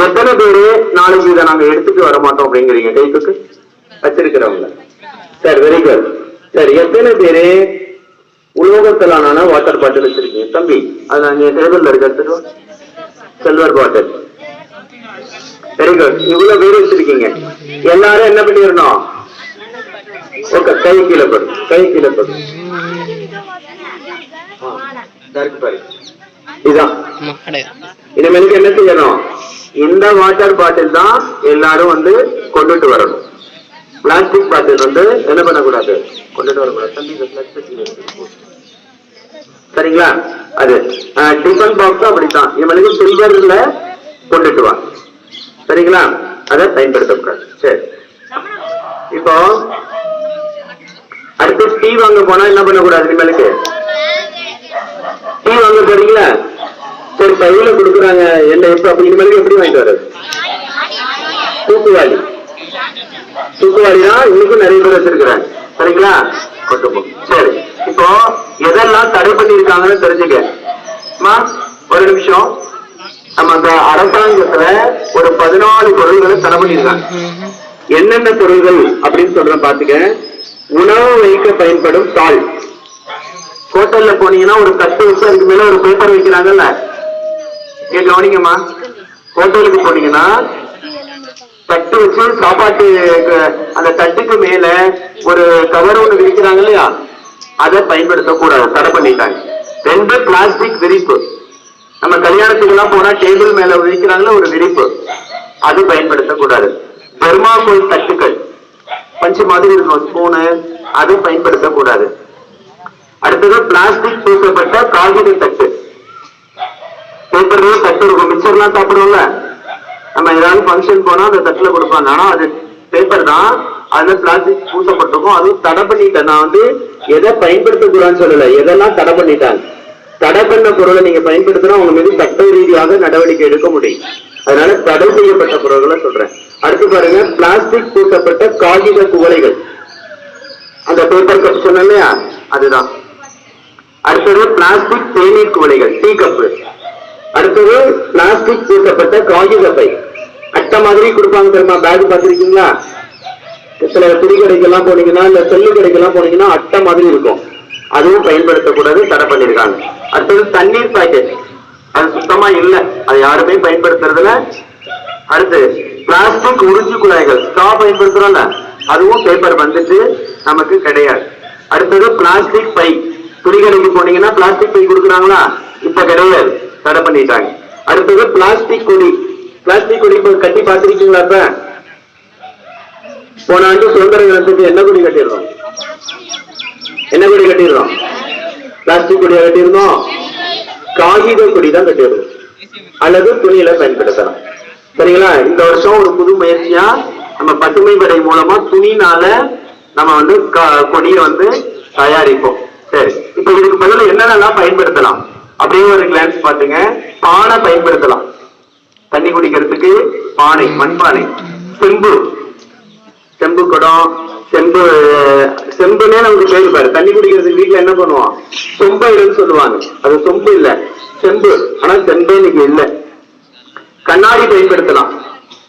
எத்தனை பேரு நாளைக்கு இதை நாங்க எடுத்துட்டு வர மாட்டோம் அப்படிங்கிறீங்க? கை தூக்கு. வச்சிருக்கிறவங்க. சரி, வெரி குட். சரி, எத்தனை பேரு உலோகத்திலான வாட்டர் பாட்டில் வச்சிருக்கீங்க? தம்பி, அது நாங்க டேபிள்ல இருக்க சில்வர் பாட்டில். Very good. இவ்வளவு பேர் வச்சிருக்கீங்க. எல்லாரும் என்ன பண்ணிடணும்? ஓகே, கை கீழே போடு, கை கீழே போடு. இதுதான் இனிமேலுக்கு என்ன செய்யணும்? இந்த வாட்டர் பாட்டில் தான் எல்லாரும் வந்து கொண்டுட்டு வரணும். பிளாஸ்டிக் பாட்டில் வந்து என்ன பண்ணக்கூடாது, கொண்டுட்டு வரக்கூடாது. சரிங்களா? அது டிஃபன் பாக்ஸ் அப்படித்தான். இனிமேலுக்கு சில்வர்ல கொண்டுட்டு வா. சரிங்களா? அதை பயன்படுத்தக்கூடாது. சரி, இப்போ அடுத்து டீ வாங்க போனா என்ன பண்ணக்கூடாது? இனிமேலுக்கு டீ வாங்க போறீங்களா? சரி, கையில கொடுக்குறாங்க. என்ன இப்ப அப்படி இனிமேலுக்கு எப்படி வாங்கிட்டு வர்றது? தூக்குவாளி. தூக்குவாளி தான் இன்னைக்கும் நிறைய பேர் வச்சிருக்கிறாங்க. சரிங்களா? கொண்டு போ. சரி, இப்போ எதெல்லாம் தடை பண்ணிருக்காங்கன்னு தெரிஞ்சுக்க. ஒரு நிமிஷம். நம்ம அந்த அரசாங்கத்துல ஒரு 14 பொருள்களை தடை பண்ணிருக்காங்க. என்னென்ன பொருள்கள் அப்படின்னு சொல்றேன் பாத்துக்க. உணவு வைக்க பயன்படும் தாள். ஹோட்டல்ல போனீங்கன்னா ஒரு தட்டு வச்சு அதுக்கு மேல ஒரு பேப்பர் வைக்கிறாங்கல்ல, கவனிங்கம்மா. ஹோட்டலுக்கு போனீங்கன்னா தட்டு வச்சு சாப்பாட்டு அந்த தட்டுக்கு மேல ஒரு கவர் ஒண்ணு விரிக்கிறாங்க இல்லையா, அதை பயன்படுத்தக்கூடாது, தடை பண்ணிட்டாங்க. 2 பிளாஸ்டிக் விரிப்பு. நம்ம கல்யாணத்துக்கு எல்லாம் போனா டேபிள் மேல விரிக்கிறாங்களா ஒரு விரிப்பு, அது பயன்படுத்தக்கூடாது. தெர்மாகோல் தட்டுக்கள், பஞ்சு மாதிரி இருக்கும் ஸ்பூனு, அது பயன்படுத்தக்கூடாது. அடுத்தது பிளாஸ்டிக் பூசப்பட்ட காகித தட்டு. பேப்பர்ல தட்டு இருக்கும், மிக்சர்லாம் சாப்பிடுவோம்ல, நம்ம ஏதாவது ஃபங்க்ஷன் போனா அந்த தட்டுல கொடுப்பாங்க. ஆனா அது பேப்பர் தான், அதுல பிளாஸ்டிக் பூசப்பட்டிருக்கும். அதுவும் தடை பண்ணிட்டேன். நான் வந்து எதை பயன்படுத்தக்கூடாதுன்னு சொல்லல, எதெல்லாம் தடை பண்ணிட்டாங்க. தடை பண்ண பொருளை நீங்க பயன்படுத்தினா உங்க மீது சட்ட ரீதியாக நடவடிக்கை எடுக்க முடியும். அதனால தடை செய்யப்பட்ட பொருள்களை சொல்றேன். அடுத்து பாருங்க, பிளாஸ்டிக் பூசப்பட்ட காகித குவளைகள். அந்த பேப்பர் கப் சொன்ன இல்லையா, அதுதான். அடுத்தது பிளாஸ்டிக் தேநீர் குவளைகள், டீ கப்பு. அடுத்தது பிளாஸ்டிக் பூசப்பட்ட காகித பை. அட்டை மாதிரி கொடுப்பாங்க தெரியுமா, பேக் பார்த்திருக்கீங்களா? சில துணி கடைக்கெல்லாம் போனீங்கன்னா, இல்ல செல்லு கடைக்கெல்லாம் போனீங்கன்னா அட்டை மாதிரி இருக்கும், அதுவும் பயன்படுத்தக்கூடாது, தடை பண்ணிருக்காங்க. அடுத்தது தண்ணீர் பாக்கெட், அது சுத்தமா இல்ல, அது யாருமே பயன்படுத்துறதுல. அடுத்து பிளாஸ்டிக் உறிஞ்சு குழாய்கள், ஸ்ட்ரா பயன்படுத்துறோம்ல, அதுவும் பேப்பர் வந்துட்டு நமக்கு கிடையாது. அடுத்தது பிளாஸ்டிக் பை. துணி கடைக்கு போனீங்கன்னா பிளாஸ்டிக் பை கொடுக்குறாங்களா, இப்ப கிடையாது, தடை பண்ணிட்டாங்க. அடுத்தது பிளாஸ்டிக் கொடி. பிளாஸ்டிக் கொடி கட்டி பார்த்திருக்கீங்களா? இப்ப போன ஆண்டு சுதந்திர தினத்துக்கு என்ன கொடி கட்டியிருந்தோம்? என்ன கொடி கட்டியிருந்தோம்? பிளாஸ்டிக் கொடியை கட்டியிருந்தோம், காகித கொடி தான் கட்டியிருந்தோம், அல்லது துணியில பயன்படுத்தலாம். சரிங்களா? இந்த வருஷம் ஒரு புது முயற்சியா நம்ம பசுமை படை மூலமா துணினால நம்ம வந்து கொடியை வந்து தயாரிப்போம். சரி, இப்ப இதுக்கு பதில என்னென்னலாம் பயன்படுத்தலாம் அப்படின்னு ஒரு கிளான்ஸ் பாத்துங்க. பானை பயன்படுத்தலாம், தண்ணி குடிக்கிறதுக்கு பானை, மண்பானை. செம்பு, செம்பு குடம், செம்புனே நமக்கு பேரு பாரு. தண்ணி குடிக்கிறதுக்கு வீட்டுல என்ன பண்ணுவோம், சொம்பைன்னு சொல்லுவாங்க, அது சொம்பு இல்ல, செம்பு. ஆனா செம்பே இன்னைக்கு இல்ல. கண்ணாடி பயன்படுத்தலாம்,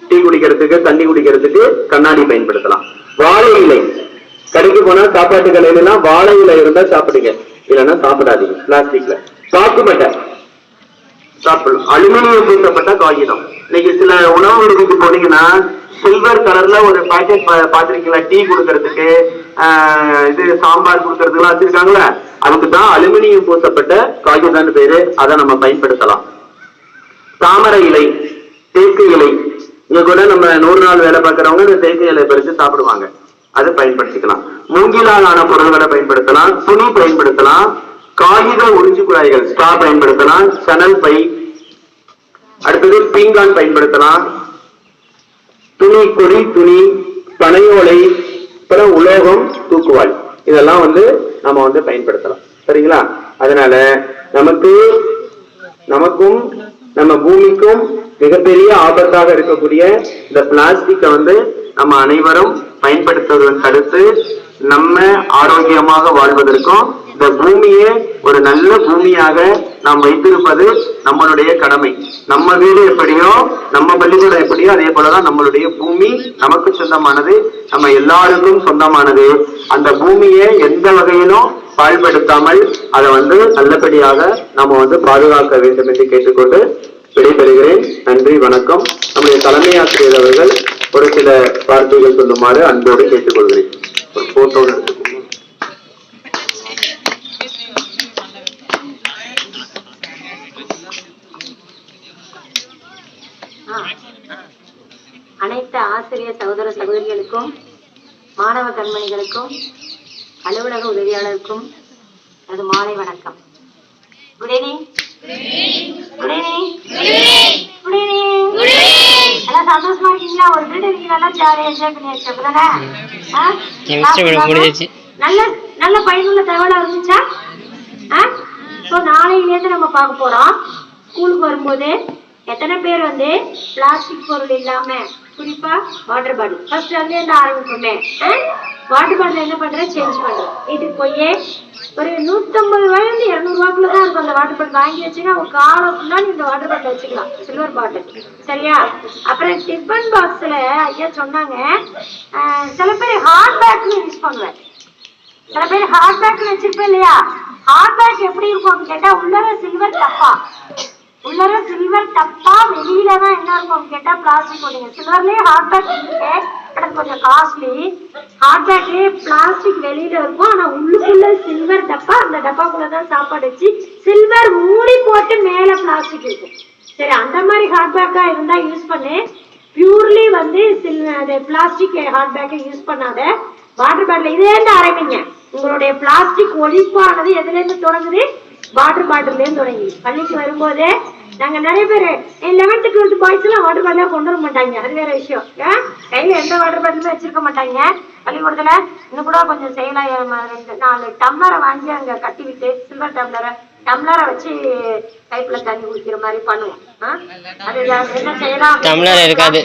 டீ குடிக்கிறதுக்கு, தண்ணி குடிக்கிறதுக்கு கண்ணாடி பயன்படுத்தலாம். வாழை இலை, கடைக்கு போனா சாப்பாட்டு கடையில வாழை இலை இருந்தா சாப்பிடுங்க, இல்லைன்னா சாப்பிடாதீங்க. பிளாஸ்டிக்ல சாப்பிட சாப்பிடலாம். அலுமினியம் பூசப்பட்ட காகிதம். இன்னைக்கு சில உணவு விடுதிக்கு போனீங்கன்னா சில்வர் கலர்ல ஒரு பாக்கெட் பாத்திருக்கீங்களா, டீ கொடுக்கறதுக்கு இது சாம்பார் கொடுக்கறதுலாம் வச்சிருக்காங்களே, அதுக்கு தான் அலுமினியம் பூசப்பட்ட காகிதம்னு பேரு. அதை நம்ம பயன்படுத்தலாம். தாமரை இலை, தேக்கு இலை, இங்க கூட நம்ம 100 நாள் வேலை பார்க்கறவங்க இந்த தேக்கு இலை பறித்து சாப்பிடுவாங்க. அதை பயன்படுத்திக்கலாம். மூங்கிலால் ஆன பொருள்களை பயன்படுத்தலாம். துணி பயன்படுத்தலாம். காகித உறிஞ்சு குழாய்கள் ஸ்ட்ரா பயன்படுத்தலாம். சணல் பை, அடுத்தது பீங்கான் பயன்படுத்தலாம். துணி கொடி, துணி, பனையோலை, அப்புறம் உலோகம், தூக்குவாள், இதெல்லாம் நம்ம பயன்படுத்தலாம். சரிங்களா? அதனால நமக்கும் நம்ம பூமிக்கும் மிகப்பெரிய ஆபத்தாக இருக்கக்கூடிய இந்த பிளாஸ்டிக்கை நம்ம அனைவரும் பயன்படுத்துவதன் தடுத்து நம்ம ஆரோக்கியமாக வாழ்வதற்கும் இந்த பூமியை ஒரு நல்ல பூமியாக நாம் வைத்திருப்பது நம்மளுடைய கடமை. நம்ம வீடு எப்படியோ, நம்ம பள்ளிக்கூடம் எப்படியோ, அதே போலதான் நம்மளுடைய பூமி நமக்கு சொந்தமானது, நம்ம எல்லாருக்கும் சொந்தமானது. அந்த பூமியை எந்த வகையிலும் பாழ்படுத்தாமல் அதை நல்லபடியாக நம்ம பாதுகாக்க வேண்டும் என்று கேட்டுக்கொண்டு விடைபெறுகிறேன். நன்றி, வணக்கம். நம்முடைய தலைமை ஆசிரியர் அவர்கள் ஒரு சில வார்த்தைகள் சொல்லுமாறு அன்போடு கேட்டுக்கொள்கிறேன். ஒரு போட்டோ எடுத்துக்கோங்க. அனைத்து ஆசிரியர் சகோதர சகோதரிகளுக்கும், மாணவ கண்மணிகளுக்கும், அலுவலக உதவியாளருக்கும் அது மாலை வணக்கம். Good evening. Good evening. Good evening. எல்லாம் சந்தோஷமா இருக்கீங்களா? ஒரு பீரியட் நீங்க நல்லா ஜாலியா என்ஜாய் பண்ணியாச்சு அப்படிதானே? நல்ல நல்ல பயனுள்ள தகவலா இருந்துச்சா? நாளையிலேருந்து நம்ம பார்க்க போறோம். ஸ்கூலுக்கு வரும்போது எத்தனை பேர் பிளாஸ்டிக் பொருள் இல்லாம, குறிப்பா வாட்டர் பாட்டில், ஃபர்ஸ்ட் அதுல இருந்து ஆரம்பிப்போமே. வாட்டர் பாட்டில் என்ன பண்ற, சேஞ்ச் பண்ற. வீட்டுக்கு போய் ஒரு 150 ரூபாயிலிருந்து 200 ரூபாய்க்குள்ளதான் இருக்கும் அந்த வாட்டர் பாட்டில். வாங்கி வச்சுன்னா ஒரு காலம் ஃபுல்லா இந்த வாட்டர் பாட்டில் வச்சுக்கலாம், சில்வர் பாட்டில். சரியா? அப்புறம் டிஃபன் பாக்ஸ்ல ஐயா சொன்னாங்க, சில பேர் ஹாட் பேக்னு யூஸ் பண்ணுவேன். சில பேர் ஹாட் பேக்னு வச்சிருப்பேன் இல்லையா? ஹாட் பேக் எப்படி இருக்கும் கேட்டா, உள்ளர சில்வர் டப்பா, உள்ளர சில்வர் டப்பா, வெளியில தான் என்ன இருக்கும் கேட்டா பிளாஸ்டிக் போட்டீங்க. சில்வர்லயே ஹாட் பேக் இருக்கு, அது கொஞ்சம் காஸ்ட்லி. ஹாட் பேக்லயே பிளாஸ்டிக் வெளியில இருக்கும், ஆனா உள்ளுக்குள்ள சில்வர் டப்பா. அந்த டப்பாக்குள்ளதான் சாப்பாடு வச்சு சில்வர் மூடி போட்டு மேல பிளாஸ்டிக் இருக்கும். சரி, அந்த மாதிரி ஹாட் பேக்கா இருந்தா யூஸ் பண்ணு. பியூர்லி பிளாஸ்டிக் ஹாட் பேக்கை யூஸ் பண்ணாத. வாட்டர் பாட்டில் இதே இருந்து ஆரம்பிங்க. உங்களுடைய பிளாஸ்டிக் ஒழிப்பானது எதுல இருந்து தொடங்குது? வாட்டர் பாட்டில இருந்து தொடங்கி. பள்ளிக்கு வரும்போது நாங்க நிறைய பேர் 11th 12th பாய்ஸ் எல்லாம் வாட்டர் பாட்டில கொண்டு வர மாட்டாங்க, அது வேற விஷயம். கையில எந்த வாட்டர் பாட்டிலும் வச்சிருக்க மாட்டாங்க. பள்ளிக்கூடத்துல இன்னும் கூட கொஞ்சம் செய்யலாம். 4 டம்ளரை வாங்கி அங்க கட்டி விட்டு, சில்வர் டம்ளரை வச்சு பைப்ல தண்ணி குடிக்கிற மாதிரி பண்ணுவோம். அது என்ன செய்யலாம், டம்ளர் இருக்காது,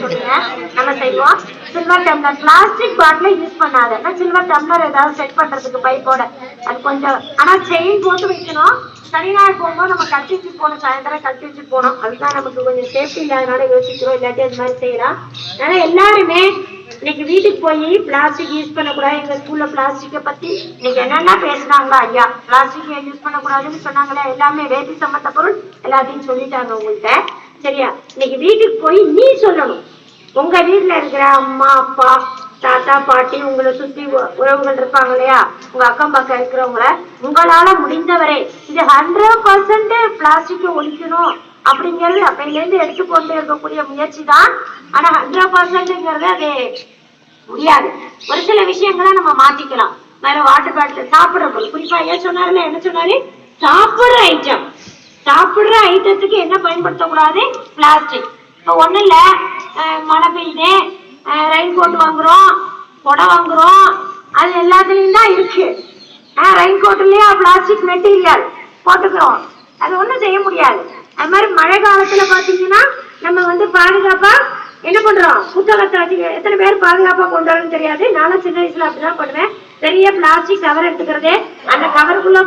நம்ம செய்வோம். சில்வர் டம்ளர், பிளாஸ்டிக் பாட்டில யூஸ் பண்ணாத. சில்வர் டம்ளர் ஏதாவது செட் பண்றதுக்கு பைப்போட அது கொஞ்சம், ஆனா செயின் போட்டு வைக்கணும். சனி ஞாயிறு போகும்போது நம்ம கட்டி வச்சுட்டு போனோம், சாயந்தரம் கட்டி வச்சுட்டு போனோம். அதுதான் நமக்கு கொஞ்சம் சேஃப்டி இல்லாதனால யோசிக்கிறோம், இல்லாட்டி அது மாதிரி செய்யலாம். அதனால எல்லாருமே இன்னைக்கு வீட்டுக்கு போய் பிளாஸ்டிக் யூஸ் பண்ணக்கூடாது. எங்க ஸ்கூல்ல பிளாஸ்டிக்கை பத்தி இன்னைக்கு என்னென்ன பேசுனாங்களா ஐயா, பிளாஸ்டிக் யூஸ் பண்ணக்கூடாதுன்னு சொன்னாங்களே, எல்லாமே வேதி சம்பந்த பொருள் எல்லாத்தையும் சொல்லிட்டாங்க உங்கள்கிட்ட. சரியா? இன்னைக்கு வீட்டுக்கு போய் நீ சொல்லணும். உங்க வீட்டுல இருக்கிற அம்மா, அப்பா, தாத்தா, பாட்டி, உங்களை சுத்தி உறவுகள் இருப்பாங்க இல்லையா, உங்க அக்கம் பக்கம் இருக்கிறவங்கள உங்களால முடிந்தவரை இது 100% பிளாஸ்டிக்கை ஒழிக்கணும் அப்படிங்கிறது அப்பையில இருந்து எடுத்துக்கொண்டு இருக்கக்கூடிய முயற்சி தான். ஆனா 100%ங்கிறது அது முடியாது. ஒரு சில விஷயங்களை நம்ம மாத்திக்கலாம். வேற வாட்டர் பாட்டில், சாப்பிடுற பொருள், குறிப்பா ஐயா சொன்னாருல, என்ன சொன்னாரு, சாப்பிடுற ஐட்டம், சாப்பிடுற ஐட்டத்துக்கு என்ன பயன்படுத்தக்கூடாது, பிளாஸ்டிக். இப்போ ஒண்ணு இல்ல, மழை பெய்யுது, ரெயின் கோட் வாங்குறோம், கொடை வாங்குறோம், அது எல்லாத்துலயும் தான் இருக்கு. ரெயின் கோட்லயே பிளாஸ்டிக் மெட்டீரியல் போட்டுக்கிறோம், அது ஒண்ணும் செய்ய முடியாது. அது மாதிரி மழை காலத்துல பாத்தீங்கன்னா நம்ம பாதுகாப்பா என்ன பண்றோம், புத்தகத்தை வச்சு எத்தனை பேர் பாதுகாப்பா கொண்டு வரணும்னு தெரியாது. நானும் சின்ன வயசுல அப்படிதான் பண்ணுவேன். பெரிய பிளாஸ்டிக் கவர் எடுத்துக்கிறது, அந்த கவருக்குள்ள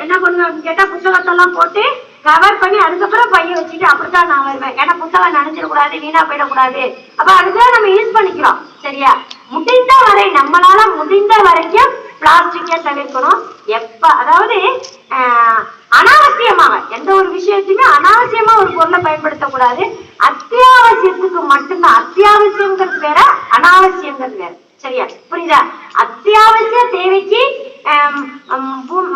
என்ன பண்ணுவேன் அப்படின்னு கேட்டா புத்தகத்தை எல்லாம் போட்டு கவர் பண்ணி அதுக்கப்புறம் பைய வச்சுட்டு அப்படித்தான் நான் வருவேன். ஏன்னா புத்தகம் நனைஞ்சிடக்கூடாது, வீணா போயிடக்கூடாது. அப்ப அதுக்குதான் நம்ம யூஸ் பண்ணிக்கிறோம். சரியா? முடிந்த வரை, நம்மளால முடிந்த வரைக்கும் பிளாஸ்டிக்கை தவிர்க்கணும். அதாவது அனாவசியமாக எந்த ஒரு விஷயத்தையுமே அனாவசியமா ஒரு பொருளை பயன்படுத்தக்கூடாது. அத்தியாவசியத்துக்கு மட்டும்தான். அத்தியாவசியங்கிறது வேற, அனாவசியங்கிறது வேற. சரியா? புரியுதா? அத்தியாவசிய தேவைக்கு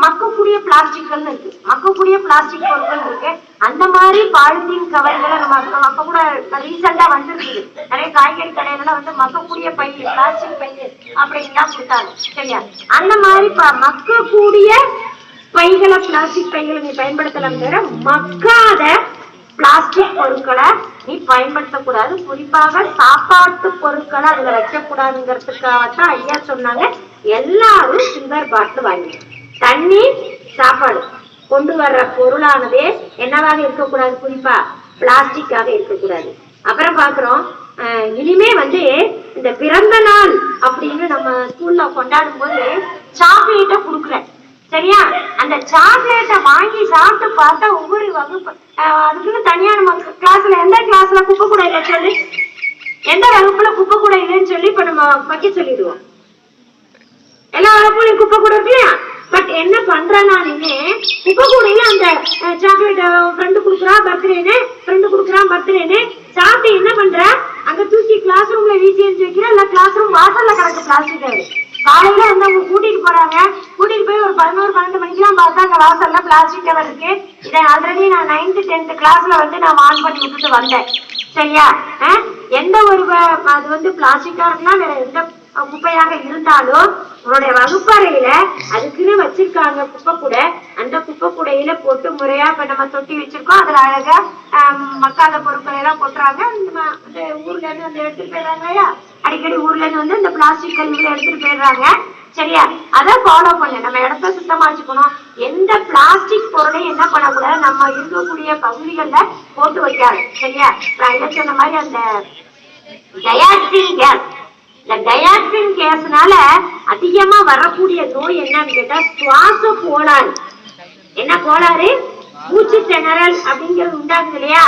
மக்கக்கூடிய பிளாஸ்டிக்கள் இருக்கு, மக்கக்கூடிய பிளாஸ்டிக் பொருட்கள் இருக்கு. அந்த மாதிரி பாலித்தீன் கவர்களை நம்ம அப்ப கூட ரீசெண்டா வந்துருக்குது. நிறைய காய்கறி கடையில வந்து மக்கக்கூடிய பை, பிளாஸ்டிக் பை அப்படின்லாம் கொடுத்தாங்க. சரியா? அந்த மாதிரி மக்கக்கூடிய பைகளை, பிளாஸ்டிக் பைகளை நீ பயன்படுத்தலாம். தவிர மக்காத பிளாஸ்டிக் பொருட்களை நீ பயன்படுத்தக்கூடாது. குறிப்பாக சாப்பாட்டு பொருட்களை அதுல வைக்கக்கூடாதுங்கிறதுக்காகத்தான் ஐயா சொன்னாங்க எல்லாரும் சில்வர் பாட்டில் வாங்கி. தண்ணி, சாப்பாடு கொண்டு வர்ற பொருளானதே என்னவாக இருக்கக்கூடாது, குறிப்பா பிளாஸ்டிக்காக இருக்கக்கூடாது. அப்புறம் பாக்குறோம், இனிமே வந்து இந்த பிறந்த நாள் அப்படின்னு நம்ம ஸ்கூல்ல கொண்டாடும் போது சாக்லேட்டை கொடுக்குறேன். சரியா? அந்த சாக்லேட்டை வாங்கி சாப்பிட்டு பார்த்தா ஒவ்வொரு வகுப்பு அதுக்குன்னு தனியா நம்ம கிளாஸ்ல, எந்த கிளாஸ்ல குப்பை கூட இல்லை சொல்லி, எந்த வகுப்புல குப்பை கூட இல்லைன்னு சொல்லி இப்ப நம்ம வைக்க சொல்லிடுவோம். எல்லா வகுப்புலையும் குப்பை கூட இருக்கு இல்லையா? பட் என்ன பண்றேன்னா, நீங்க குப்பை கூடையில அந்த சாக்லேட் ஃப்ரெண்டு குடுக்குறா பர்த்டேன்னு, ஃப்ரெண்டு குடுக்குறான் பர்த்டேன்னு சாப்பிட்டு என்ன பண்ற, அங்க தூக்கி கிளாஸ் ரூம்ல வீசி எரிஞ்சு வைக்கிற, இல்ல கிளாஸ் ரூம் வாசல்ல கிடக்கு பிளாஸ்டிக். காலையில வந்து அவங்க கூட்டிட்டு போறாங்க, கூட்டிட்டு போய் ஒரு 11-12 மணிக்கெல்லாம் பார்த்தா அங்க வாசல்ல பிளாஸ்டிக் கவர் இருக்கு. இதை ஆல்ரெடி நான் 9th 10th கிளாஸ்ல வந்து நான் ஆன் பண்ணி விட்டுட்டு வந்தேன். சரியா? எந்த ஒரு அது வந்து பிளாஸ்டிக்கா இருக்கலாம், வேற எந்த குப்பையாக இருந்தாலும் உன்னுடைய வகுப்பறையில அதுக்குன்னு வச்சிருக்காங்க குப்பை கூட. அந்த குப்பை கூடையில போட்டு முறையா இப்ப நம்ம தொட்டி வச்சிருக்கோம், அதுல அழகா மக்காத பொருட்களை எல்லாம் போட்டுறாங்க. அந்த ஊர்ல இருந்து வந்து எடுத்துட்டு போயிடுறாங்க இல்லையா? அடிக்கடி ஊர்ல இருந்து வந்து இந்த பிளாஸ்டிக் கழிவுகளை எடுத்துட்டு போயிடுறாங்க. சரியா? அதை ஃபாலோ பண்ண நம்ம இடத்த சுத்தமா வச்சுக்கணும். எந்த பிளாஸ்டிக் பொருளையும் என்ன பண்ணக்கூடாது, நம்ம இருக்கக்கூடிய பகுதிகள்ல போட்டு வைக்காது. சரியா? நான் சொன்ன மாதிரி அந்த டயாக்சின் கேஸ், இந்த டயாக்சின் கேஸ்னால அதிகமா வரக்கூடிய நோய் என்னன்னு கேட்டா சுவாச கோளாறு. என்ன கோளாறு? மூச்சு திணறல் அப்படிங்கிறது உண்டாகுது இல்லையா?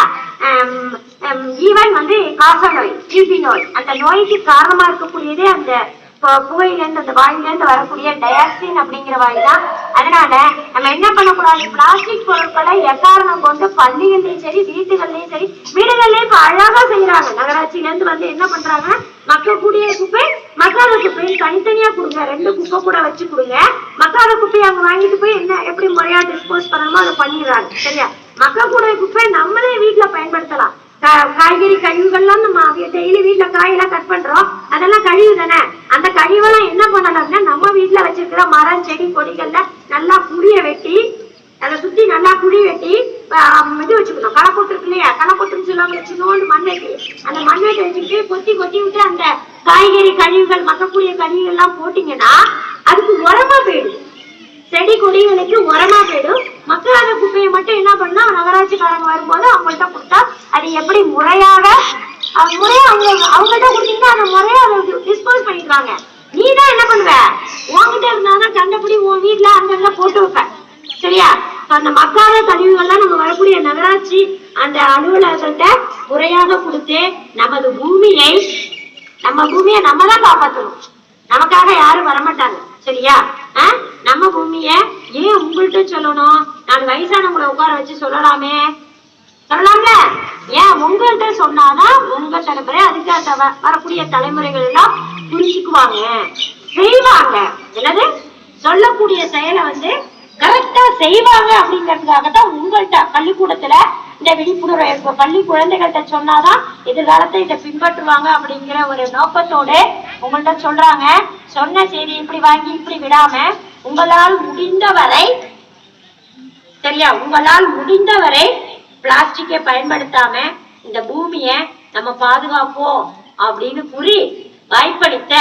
ஈவன் வந்து காச நோய், டிபி நோய், அந்த நோய்க்கு காரணமா இருக்கக்கூடியதே அந்த புகையிலேருந்து, அந்த வாயிலேருந்து வரக்கூடிய டயாக்சின் அப்படிங்கிற வாயு தான். அதனால நம்ம என்ன பண்ணக்கூடாது, பிளாஸ்டிக் பொருட்களை எக்காரணம் கொண்டு பள்ளிகள்லயும் சரி, வீட்டுகள்லயும் சரி, வீடுகள்லயும் இப்ப அழகா செய்யறாங்க. நகராட்சியில இருந்து வந்து என்ன பண்றாங்க, மக்கக்கூடிய குப்பை, மக்காத குப்பை தனித்தனியா கொடுங்க, 2 குப்பை கூட வச்சு கொடுங்க. மக்காத குப்பையை அவங்க வாங்கிட்டு போய் என்ன எப்படி முறையா டிஸ்போஸ் பண்ணணுமோ அதை பண்ணிடுறாங்க. சரியா? மக்கக்கூடிய குப்பை நம்மளே வீட்டுல பயன்படுத்தலாம். காய்கறி கழிவுகள்லாம் நம்ம டெய்லி வீட்டுல காயெல்லாம் கட் பண்றோம், அதெல்லாம் கழிவு தானே. அந்த கழிவெல்லாம் என்ன பண்ணலாம்னா நம்ம வீட்டுல வச்சிருக்கிற மரம், செடி, கொடிகள்ல நல்லா குழிய வெட்டி, அதை சுத்தி நல்லா குழி வெட்டி இது வச்சுக்கணும். களப்பொட்டு இருக்கு இல்லையா? களப்பொட்டுன்னு சொல்லுவாங்க, சின்னோண்டு மண் வெட்டி, அந்த மண் வெட்டி வச்சுக்கிட்டு கொத்தி கொத்தி விட்டு அந்த காய்கறி கழிவுகள், மக்கக்கூடிய கழிவுகள் எல்லாம் போட்டீங்கன்னா அதுக்கு உரமா போயிடும், செடி கொடிகளுக்கு உரமா போயிடும். மக்களாத குப்பையை மட்டும் என்ன பண்ணா நகராட்சிக்காரங்க வரும்போது அவங்கள்ட்ட கொடுத்தா அது எப்படி முறையாக அவங்கள்ட்ட கொடுத்தீங்கன்னா அந்த முறையா அதை டிஸ்போஸ் பண்ணிடுவாங்க. நீ தான் என்ன பண்ணுவ, உன்கிட்ட இருந்தாதான் கண்டபடி உன் வீட்டுல அங்கங்க போட்டு வைப்ப. சரியா? அந்த மக்காத கழிவுகள்லாம் நம்ம வரக்கூடிய நகராட்சி அந்த அலுவலகங்கள்ட்ட முறையாக கொடுத்து நமது பூமியை, நம்ம தான் காப்பாற்றணும். நமக்காக யாரும் வரமாட்டாங்க. சரியா? நம்ம பூமிய ஏன் உங்கள்கிட்ட சொல்லணும், 4 வயசானவங்களை உட்கார வச்சு சொல்லலாமே, சொல்லலாம்ல? ஏன் உங்கள்கிட்ட சொன்னாதான் உங்க தலைமுறை, அதுக்கு வரக்கூடிய தலைமுறைகள் எல்லாம் புரிஞ்சுக்குவாங்க, செய்வாங்க. என்னது? சொல்லக்கூடிய செயலை வந்து கரெக்டா செய்வாங்க அப்படிங்கிறதுக்காகத்தான் உங்கள்கிட்ட பள்ளிக்கூடத்துல இந்த விழிப்புணர்வு பள்ளி குழந்தைகள்கிட்ட சொன்னாதான் எதிர்காலத்தை இதை பின்பற்றுவாங்க அப்படிங்கிற ஒரு நோக்கத்தோட உங்கள்கிட்ட சொல்றாங்க. சொன்ன செய்தி இப்படி வாங்கி இப்படி விடாம உங்களால் முடிந்தவரை, சரியா, உங்களால் முடிந்தவரை பிளாஸ்டிக்கை பயன்படுத்தாம இந்த பூமியை நம்ம பாதுகாப்போம் அப்படின்னு கூறி வாய்ப்பளித்த